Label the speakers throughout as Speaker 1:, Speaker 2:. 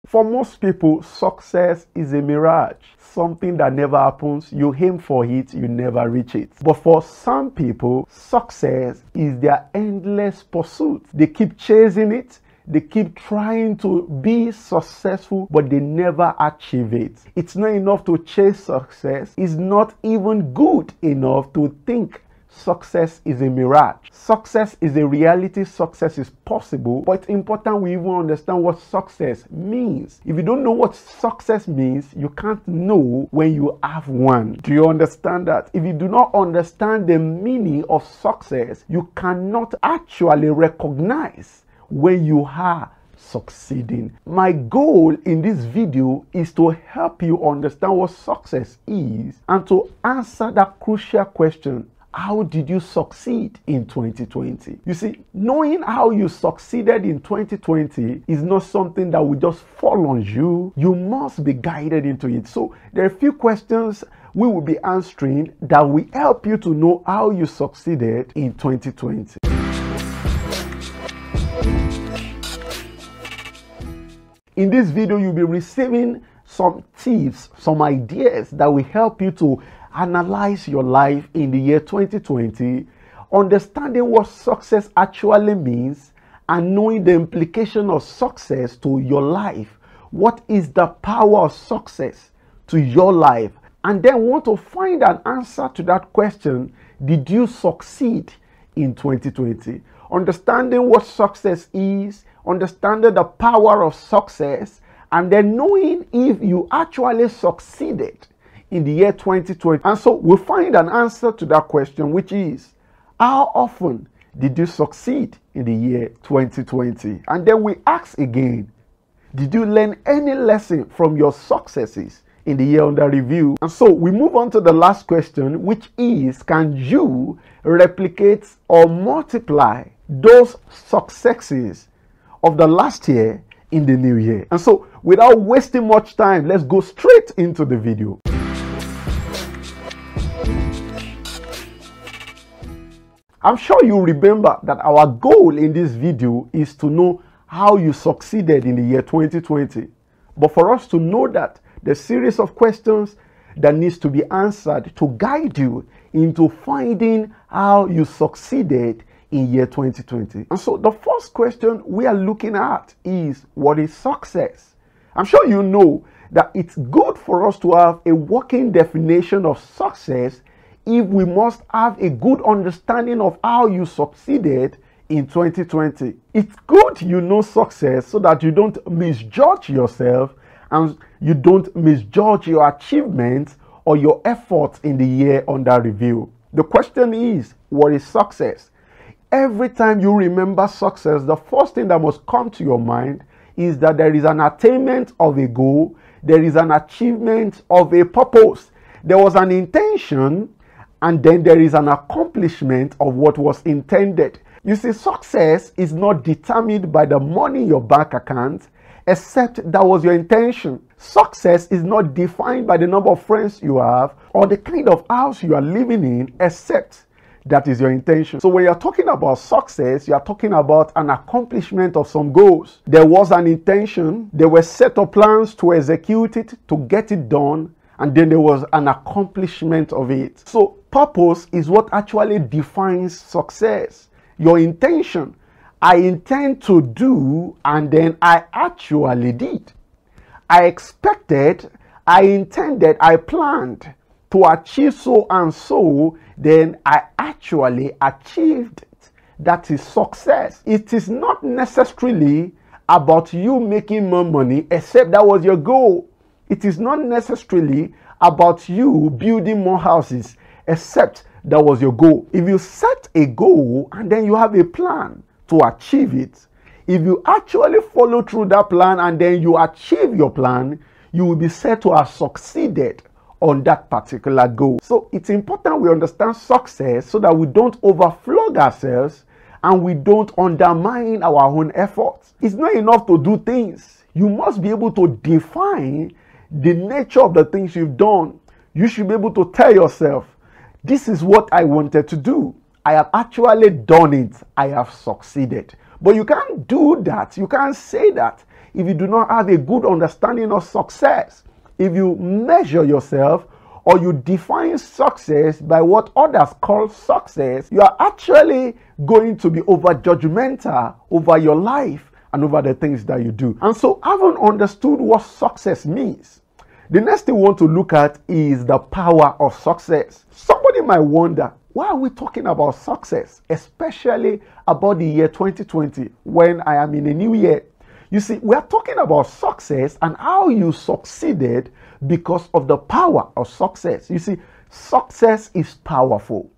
Speaker 1: For most people, success is a mirage, something that never happens. You aim for it, you never reach it. But for some people, success is their endless pursuit. They keep chasing it. They keep trying to be successful, but they never achieve it. It's not enough to chase success. It's not even good enough to think success is a mirage. Success is a reality. Success is possible, but it's important we even understand what success means. If you don't know what success means, you can't know when you have one. Do you understand that? If you do not understand the meaning of success, you cannot actually recognize when you are succeeding. My goal in this video is to help you understand what success is and to answer that crucial question: how did you succeed in 2020? You see, knowing how you succeeded in 2020 is not something that will just fall on you. You must be guided into it. So there are a few questions we will be answering that will help you to know how you succeeded in 2020. In this video, you'll be receiving some tips, some ideas that will help you to analyze your life in the year 2020, understanding what success actually means, and knowing the implication of success to your life. What is the power of success to your life? And then want to find an answer to that question: did you succeed in 2020? Understanding what success is, understanding the power of success, and then knowing if you actually succeeded in the year 2020. And so we'll find an answer to that question, which is: how often did you succeed in the year 2020? And then we ask again, did you learn any lesson from your successes in the year under review? And so we move on to the last question, which is: can you replicate or multiply those successes of the last year in the new year? And so without wasting much time, let's go straight into the video. I'm sure you remember that our goal in this video is to know how you succeeded in the year 2020. But for us to know that, there's a series of questions that needs to be answered to guide you into finding how you succeeded in year 2020. And so the first question we are looking at is: what is success? I'm sure you know that it's good for us to have a working definition of success if we must have a good understanding of how you succeeded in 2020. It's good you know success so that you don't misjudge yourself and you don't misjudge your achievements or your efforts in the year under review. The question is: what is success? Every time you remember success, the first thing that must come to your mind is that there is an attainment of a goal, there is an achievement of a purpose, there was an intention, and then there is an accomplishment of what was intended. You see, success is not determined by the money in your bank account, except that was your intention. Success is not defined by the number of friends you have or the kind of house you are living in, except that is your intention. So when you're talking about success, you are talking about an accomplishment of some goals. There was an intention, there were set of plans to execute it, to get it done, and then there was an accomplishment of it. So purpose is what actually defines success. Your intention: I intend to do, and then I actually did. I expected, I intended, I planned to achieve so and so, then I actually achieved it. That is success. It is not necessarily about you making more money, except that was your goal. It is not necessarily about you building more houses, except that was your goal. If you set a goal and then you have a plan to achieve it, if you actually follow through that plan and then you achieve your plan, you will be said to have succeeded on that particular goal. So it's important we understand success so that we don't overflog ourselves and we don't undermine our own efforts. It's not enough to do things. You must be able to define the nature of the things you've done. You should be able to tell yourself, this is what I wanted to do. I have actually done it. I have succeeded. But you can't do that. You can't say that if you do not have a good understanding of success, if you measure yourself or you define success by what others call success, you are actually going to be over judgmental over your life and over the things that you do. And so, having understood what success means, the next thing we want to look at is the power of success. Somebody might wonder, why are we talking about success, especially about the year 2020 when I am in a new year? You see, we are talking about success and how you succeeded because of the power of success. You see, success is powerful.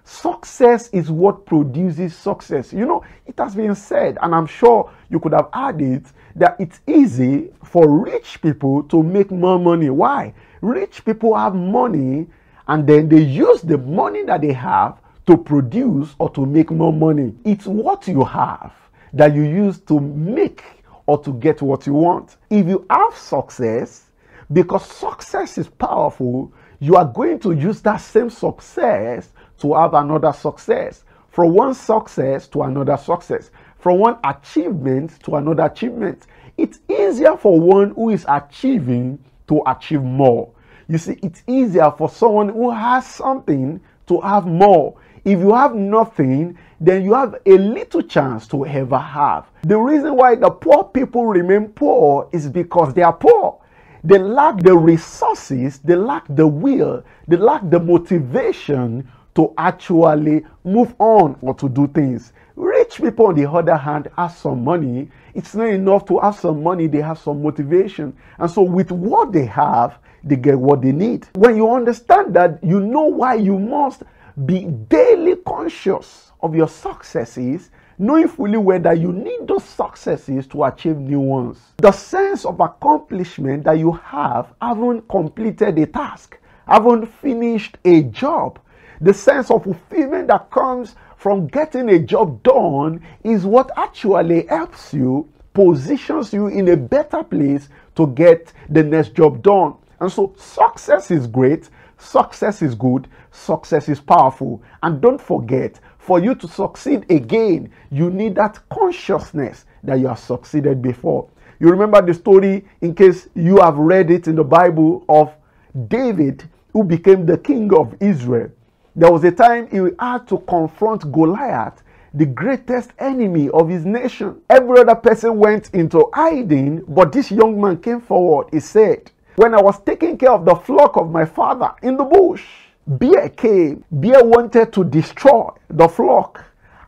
Speaker 1: Success is what produces success. You know, it has been said, and I'm sure you could have heard it, that it's easy for rich people to make more money. Why? Rich people have money and then they use the money that they have to produce or to make more money. It's what you have that you use to make or to get what you want. If you have success, because success is powerful, you are going to use that same success to have another success. From one success to another success. From one achievement to another achievement. It's easier for one who is achieving to achieve more. You see, it's easier for someone who has something to have more. If you have nothing, then you have a little chance to ever have. The reason why the poor people remain poor is because they are poor. They lack the resources, they lack the will, they lack the motivation to actually move on or to do things. Rich people, on the other hand, have some money. It's not enough to have some money, they have some motivation. And so with what they have, they get what they need. When you understand that, you know why you must be daily conscious of your successes, knowing fully well that you need those successes to achieve new ones. The sense of accomplishment that you have, having completed a task, having finished a job, the sense of fulfillment that comes from getting a job done is what actually helps you, positions you in a better place to get the next job done. And so success is great, success is good, success is powerful. And don't forget, for you to succeed again, you need that consciousness that you have succeeded before. You remember the story, in case you have read it in the Bible, of David, who became the king of Israel. There was a time he had to confront Goliath, the greatest enemy of his nation. Every other person went into hiding, but this young man came forward. He said, "When I was taking care of the flock of my father in the bush, bear came. Bear wanted to destroy the flock.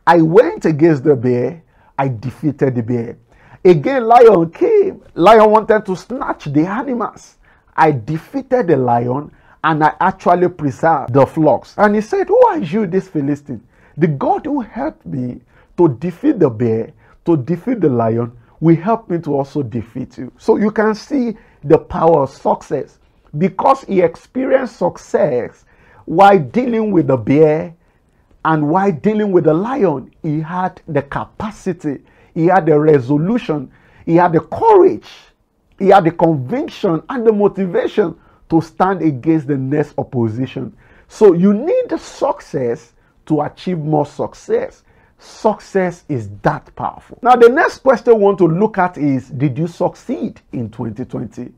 Speaker 1: I went against the bear. I defeated the bear. Again, lion came. Lion wanted to snatch the animals. I defeated the lion, and I actually preserved the flocks." And he said, "Who are you, this Philistine? The God who helped me to defeat the bear, to defeat the lion, will help me to also defeat you." So you can see the power of success. Because he experienced success while dealing with the bear and while dealing with the lion, he had the capacity, he had the resolution, he had the courage, he had the conviction and the motivation to stand against the next opposition. So you need success to achieve more success. Success is that powerful. Now, the next question we want to look at is, did you succeed in 2020?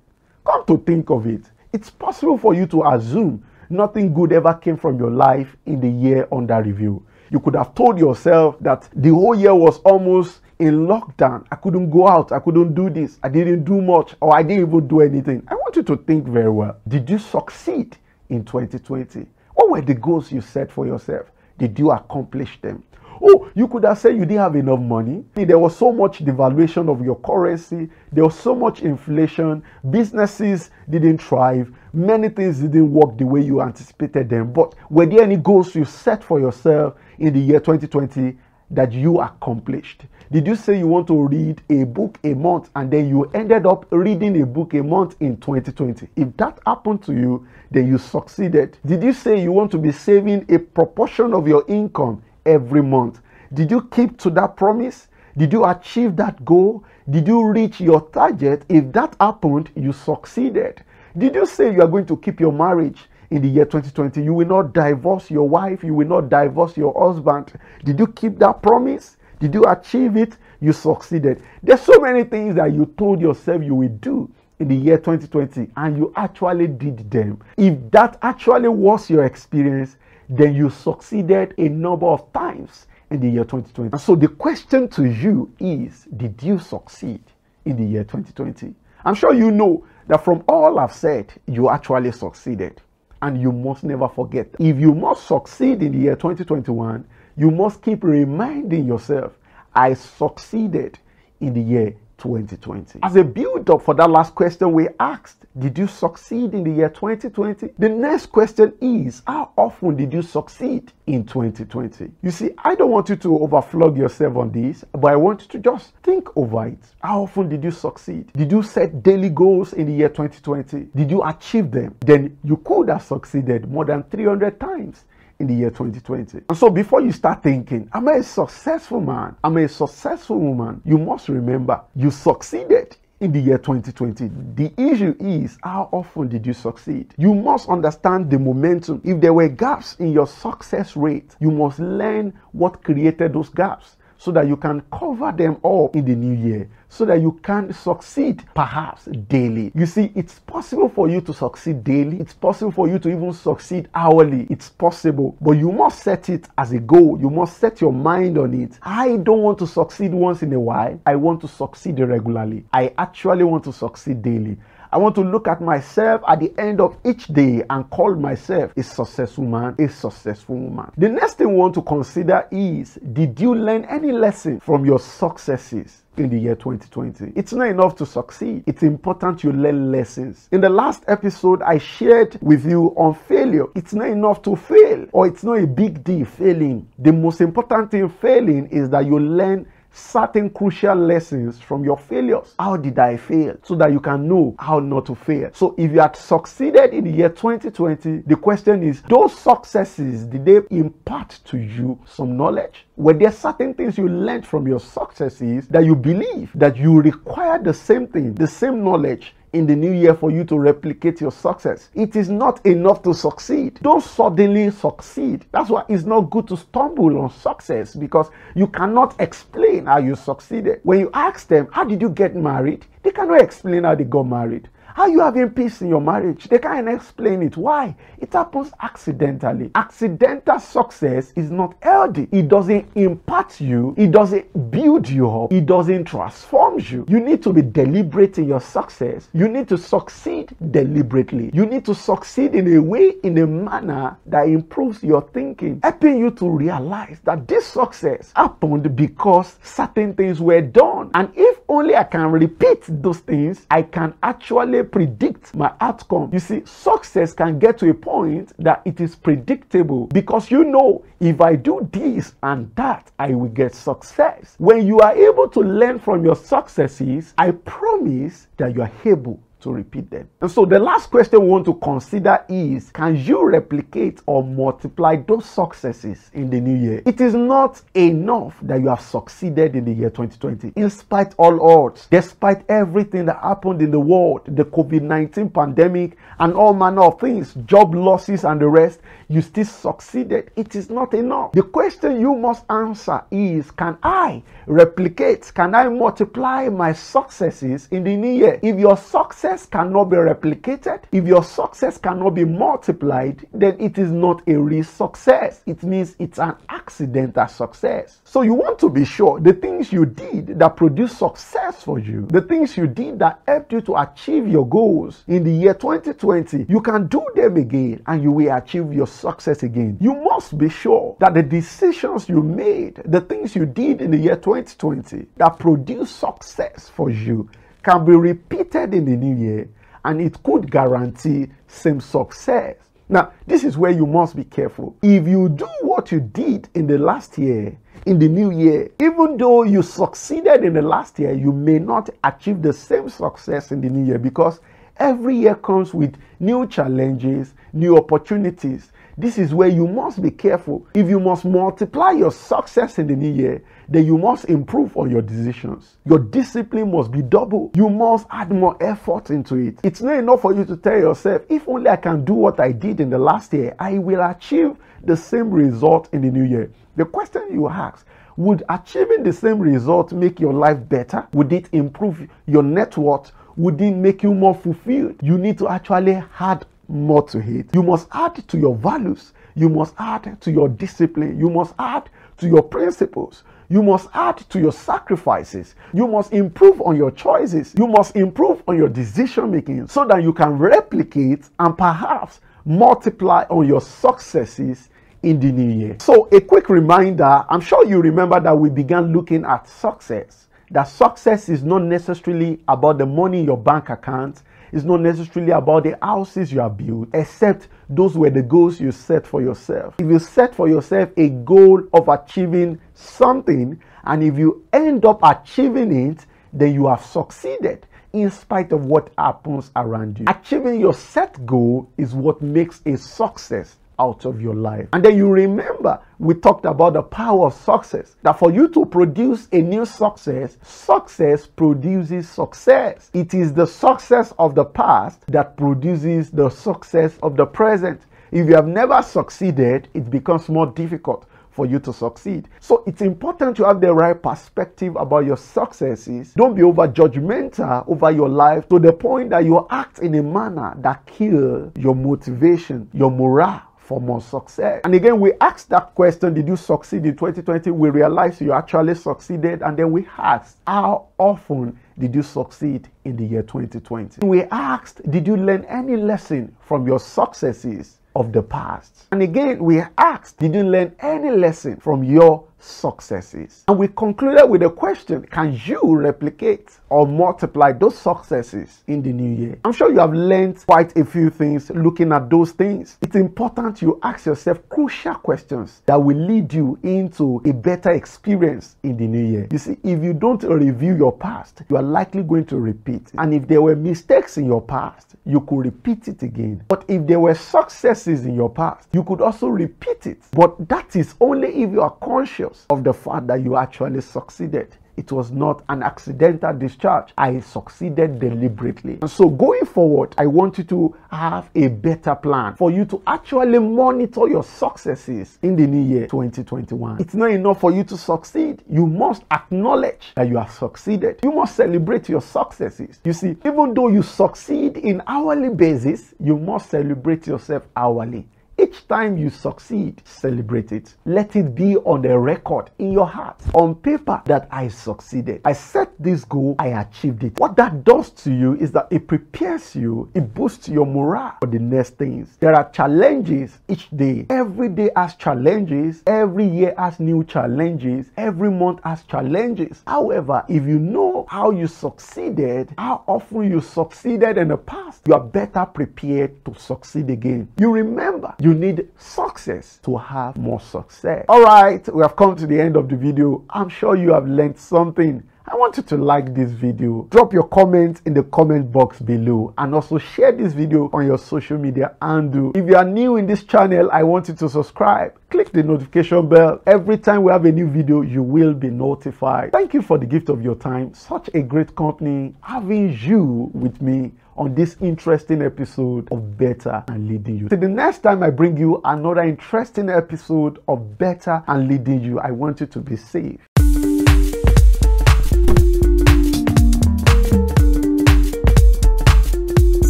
Speaker 1: Come to think of it, it's possible for you to assume nothing good ever came from your life in the year under review. You could have told yourself that the whole year was almost in lockdown. I couldn't go out, I couldn't do this, I didn't do much, or I didn't even do anything. I want you to think very well. Did you succeed in 2020? What were the goals you set for yourself? Did you accomplish them? Oh, you could have said you didn't have enough money. There was so much devaluation of your currency. There was so much inflation. Businesses didn't thrive. Many things didn't work the way you anticipated them. But were there any goals you set for yourself in the year 2020 that you accomplished? Did you say you want to read a book a month and then you ended up reading a book a month in 2020? If that happened to you, then you succeeded. Did you say you want to be saving a proportion of your income every month? Did you keep to that promise? Did you achieve that goal? Did you reach your target? If that happened, you succeeded. Did you say you are going to keep your marriage in the year 2020? You will not divorce your wife. You will not divorce your husband. Did you keep that promise? Did you achieve it? you succeeded. There's so many things that you told yourself you will do in the year 2020 and you actually did them. If that actually was your experience, then you succeeded a number of times in the year 2020. And so the question to you is, did you succeed in the year 2020? I'm sure you know that from all I've said, you actually succeeded. And you must never forget. If you must succeed in the year 2021, you must keep reminding yourself, I succeeded in the year 2020. As a build-up for that last question we asked, did you succeed in the year 2020? The next question is, how often did you succeed in 2020? You see, I don't want you to overflog yourself on this, but I want you to just think over it. How often did you succeed? Did you set daily goals in the year 2020? Did you achieve them? Then you could have succeeded more than 300 times in the year 2020. And so before you start thinking, am I a successful man? Am I a successful woman? You must remember, you succeeded in the year 2020. The issue is, how often did you succeed? You must understand the momentum. If there were gaps in your success rate, you must learn what created those gaps, so that you can cover them all in the new year, so that you can succeed perhaps daily. You see, it's possible for you to succeed daily. It's possible for you to even succeed hourly. It's possible, but you must set it as a goal. You must set your mind on it. I don't want to succeed once in a while. I want to succeed regularly. I actually want to succeed daily. I want to look at myself at the end of each day and call myself a successful man, a successful woman. The next thing we want to consider is, did you learn any lesson from your successes in the year 2020? It's not enough to succeed. It's important you learn lessons. In the last episode, I shared with you on failure. It's not enough to fail, or it's not a big deal failing. The most important thing failing is that you learn certain crucial lessons from your failures. How did I fail? So that you can know how not to fail. So if you had succeeded in the year 2020, the question is, those successes, did they impart to you some knowledge? Were there certain things you learned from your successes that you believe that you require the same thing, the same knowledge in the new year for you to replicate your success? It is not enough to succeed. Don't suddenly succeed. That's why it's not good to stumble on success, because you cannot explain how you succeeded. When you ask them, how did you get married? They cannot explain how they got married. How you having peace in your marriage? They can't explain it. Why? It happens accidentally. Accidental success is not healthy. It doesn't impact you. It doesn't build you up. It doesn't transform you. You need to be deliberate in your success. You need to succeed deliberately. You need to succeed in a way, in a manner that improves your thinking, helping you to realize that this success happened because certain things were done. And if only I can repeat those things, I can actually predict my outcome. You see, success can get to a point that it is predictable, because you know, if I do this and that, I will get success. When you are able to learn from your successes, I promise that you are able to repeat them. And so the last question we want to consider is, can you replicate or multiply those successes in the new year? It is not enough that you have succeeded in the year 2020. In spite all odds, despite everything that happened in the world, the COVID-19 pandemic and all manner of things, job losses and the rest, you still succeeded. It is not enough. The question you must answer is, can I replicate, can I multiply my successes in the new year? If your success cannot be replicated, if your success cannot be multiplied, then it is not a real success. It means it's an accidental success. So you want to be sure the things you did that produced success for you, the things you did that helped you to achieve your goals in the year 2020, you can do them again and you will achieve your success again. You must be sure that the decisions you made, the things you did in the year 2020 that produced success for you, can be repeated in the new year, and it could guarantee same success. Now, this is where you must be careful. If you do what you did in the last year, in the new year, even though you succeeded in the last year, you may not achieve the same success in the new year, because every year comes with new challenges, new opportunities. This is where you must be careful. If you must multiply your success in the new year, then you must improve on your decisions. Your discipline must be double. You must add more effort into it. It's not enough for you to tell yourself, if only I can do what I did in the last year, I will achieve the same result in the new year. The question you ask, Would achieving the same result make your life better? Would it improve your net worth? Would it make you more fulfilled? You need to actually add more to it. You must add to your values. You must add to your discipline. You must add to your principles. You must add to your sacrifices. You must improve on your choices. You must improve on your decision making so that you can replicate and perhaps multiply on your successes in the new year. So a quick reminder, I'm sure you remember that we began looking at success. That success is not necessarily about the money in your bank account. It's not necessarily about the houses you have built, except those were the goals you set for yourself. If you set for yourself a goal of achieving something, and if you end up achieving it, then you have succeeded in spite of what happens around you. Achieving your set goal is what makes a success out of your life. And then you remember we talked about the power of success, that for you to produce a new success, success produces success. It is the success of the past that produces the success of the present. If you have never succeeded, it becomes more difficult for you to succeed. So it's important to have the right perspective about your successes. Don't be over judgmental over your life to the point that you act in a manner that kills your motivation, your morale for more success. And again, we asked that question, did you succeed in 2020? We realized you actually succeeded. And then we asked, how often did you succeed in the year 2020? We asked, did you learn any lesson from your successes of the past? And again, we asked, did you learn any lesson from your successes? And we concluded with a question, can you replicate or multiply those successes in the new year? I'm sure you have learned quite a few things looking at those things. It's important you ask yourself crucial questions that will lead you into a better experience in the new year. You see, if you don't review your past, you are likely going to repeat it. And if there were mistakes in your past, you could repeat it again. But if there were successes in your past, you could also repeat it. But that is only if you are conscious of the fact that you actually succeeded. It was not an accidental discharge. I succeeded deliberately. And so going forward, I want you to have a better plan for you to actually monitor your successes in the new year 2021. It's not enough for you to succeed. You must acknowledge that you have succeeded. You must celebrate your successes. You see, even though you succeed in hourly basis, you must celebrate yourself hourly. Each time you succeed, celebrate it. Let it be on the record in your heart, on paper, that I succeeded. I set this goal, I achieved it. What that does to you is that it prepares you, it boosts your morale for the next things. There are challenges each day. Every day has challenges. Every year has new challenges. Every month has challenges. However, if you know how you succeeded, how often you succeeded in the past, you are better prepared to succeed again. You remember, you need success to have more success. All right, we have come to the end of the video. I'm sure you have learned something. I want you to like this video. Drop your comments in the comment box below and also share this video on your social media handle. If you are new in this channel, I want you to subscribe. Click the notification bell. Every time we have a new video, you will be notified. Thank you for the gift of your time. Such a great company having you with me on this interesting episode of Better and Leading You. Till the next time I bring you another interesting episode of Better and Leading You, I want you to be safe.